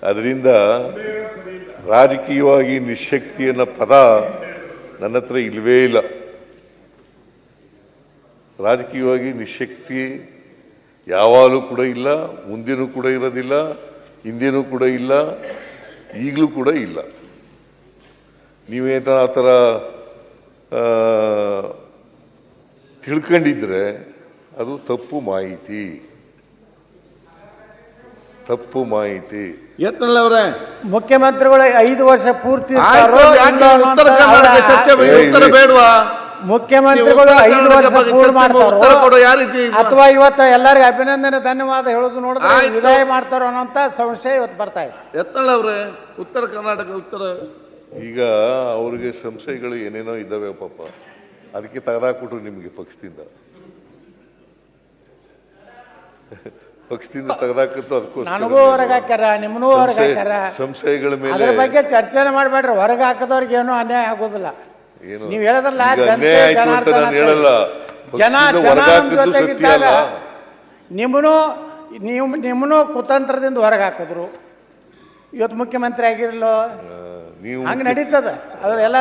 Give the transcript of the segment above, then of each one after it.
ಅದರಿಂದ ರಾಜಕೀಯವಾಗಿ ನಿಶಕ್ತಿ ಅನ್ನೋ ಪದ ನನ್ನ ಹತ್ರ ಇಲ್ವೇ ಇಲ್ಲ. ರಾಜಕೀಯವಾಗಿ ನಿಶಕ್ತಿ ಯಾವಾಗಲೂ ಕೂಡ ಇಲ್ಲ, ಮುಂದೆನೂ ಕೂಡ ಇರೋದಿಲ್ಲ, ಹಿಂದೆನೂ ಕೂಡ ಇಲ್ಲ, ಈಗಲೂ ಕೂಡ ಇಲ್ಲ. ನೀವೇನ ಆ ಥರ ತಿಳ್ಕೊಂಡಿದ್ರೆ ಅದು ತಪ್ಪು ಮಾಹಿತಿ. ಯತ್ನಲ್ಲವ್ರೆ, ಮುಖ್ಯಮಂತ್ರಿಗಳು 5 ವರ್ಷ ಪೂರ್ತಿ ಬೇಡವಾ? ಮುಖ್ಯಮಂತ್ರಿಗಳು 5 ವರ್ಷ ಪೂರ್ಣ ಮಾಡ್ತಾರೋ ಅಥವಾ ಇವತ್ತು ಎಲ್ಲರಿಗೂ ಅಭಿನಂದನೆ ಧನ್ಯವಾದ ಹೇಳೋದು ನೋಡಿದ್ರೆ ವಿದಾಯ ಮಾಡ್ತಾರೋ ಅನ್ನೋಂತ ಸಂಶಯ ಇವತ್ತು ಬರ್ತಾ ಇದೆ. ಯತ್ನಲ್ಲವ್ರೆ, ಉತ್ತರ ಕರ್ನಾಟಕ ಉತ್ತರ ಈಗ ಅವ್ರಿಗೆ ಸಂಶಯಗಳು ಏನೇನೋ ಇದ್ದಾವೆ ಪಾಪ, ಅದಕ್ಕೆ ತೆಗೆದಾಕ್ಬಿಟ್ರು ನಿಮಗೆ ಪಕ್ಷದಿಂದ ತೆಗೆದಾಕಿತ್ತು. ಅದಕ್ಕೋಸ್ಕರ ನನಗೂ ಹೊರಗೆ ಹಾಕ್ಯಾರ, ನಿಮ್ಮನ್ನೂ ಹೊರಗೆ ಹಾಕ್ಯಾರ. ಸಂಶಯಗಳ ಮೇಲೆ ಅದ್ರ ಬಗ್ಗೆ ಚರ್ಚೆನೆ ಮಾಡಬೇಡ್ರಿ. ಹೊರಗೆ ಹಾಕದವ್ರಿಗೆ ಏನೂ ಅನ್ಯಾಯ ಆಗೋದಿಲ್ಲ. ನೀವು ಹೇಳಿದ್ರಲ್ಲ, ಹೇಳಲ್ಲ, ಜೊತೆಗಿದ್ದಾಗ ನಿಮ್ಮನ್ನು ಕುತಂತ್ರದಿಂದ ಹೊರಗೆ ಹಾಕಿದ್ರು. ಇವತ್ತು ಮುಖ್ಯಮಂತ್ರಿ ಆಗಿರಲ್ಲೋ, ಹಂಗೆ ನಡೀತದ. ಅವೆಲ್ಲ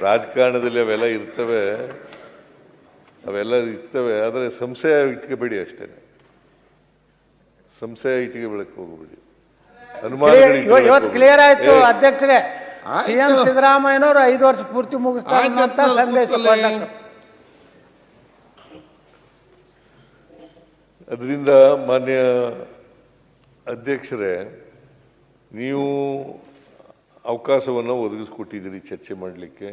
ರಾಜಕಾರಣದಲ್ಲಿ ಅವೆಲ್ಲ ಇರ್ತವೆ, ಆದರೆ ಸಂಶಯ ಇಟ್ಕೋಬೇಡಿ ಅಷ್ಟೇ. ಸಂಶಯ ಇಟ್ಕೋಬೇಡಕ್ಕೆ ಹೋಗಬೇಡಿ. ಇವತ್ತು ಕ್ಲಿಯರ್ ಆಯ್ತು ಅಧ್ಯಕ್ಷರೇ. ಸಿಎಂ ಸಿದ್ದರಾಮಯ್ಯನವರು 5 ವರ್ಷ ಪೂರ್ತಿ ಮುಗಿಸ್ತಾರೆ ಅಂತ ಸಂದೇಶ. ಅದರಿಂದ ಮಾನ್ಯ ಅಧ್ಯಕ್ಷರೇ, ನೀವು ಅವಕಾಶವನ್ನು ಒದಗಿಸ್ಕೊಟ್ಟಿದ್ದೀರಿ ಚರ್ಚೆ ಮಾಡಲಿಕ್ಕೆ.